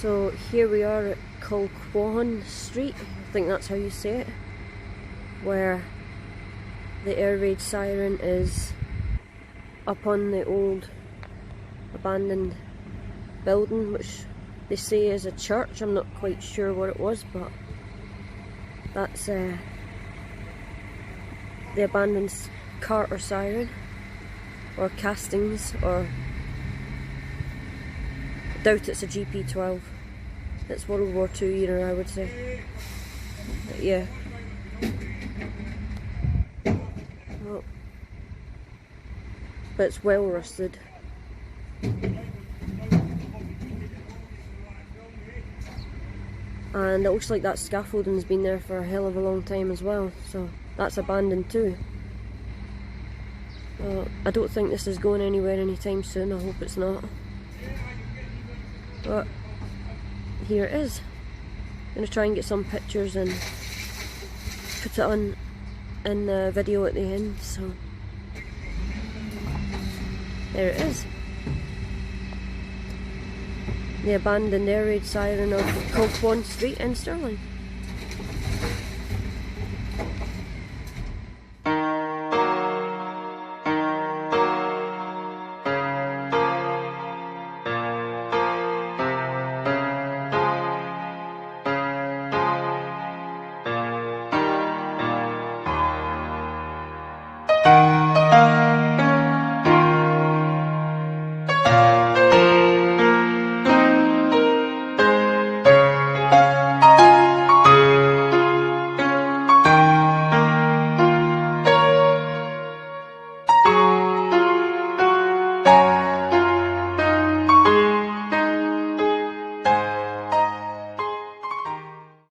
So here we are at Colquhoun Street, I think that's how you say it, where the air raid siren is up on the old abandoned building, which they say is a church. I'm not quite sure what it was, but that's the abandoned Carter siren, or castings, or I doubt it's a GP12. It's World War II era, I would say. But yeah. Well, but it's well rusted. And it looks like that scaffolding's been there for a hell of a long time as well, so that's abandoned too. I don't think this is going anywhere anytime soon, I hope it's not. But here it is. I'm going to try and get some pictures and put it on in the video at the end, so there it is. The abandoned air raid siren of Colquhoun Street in Stirling.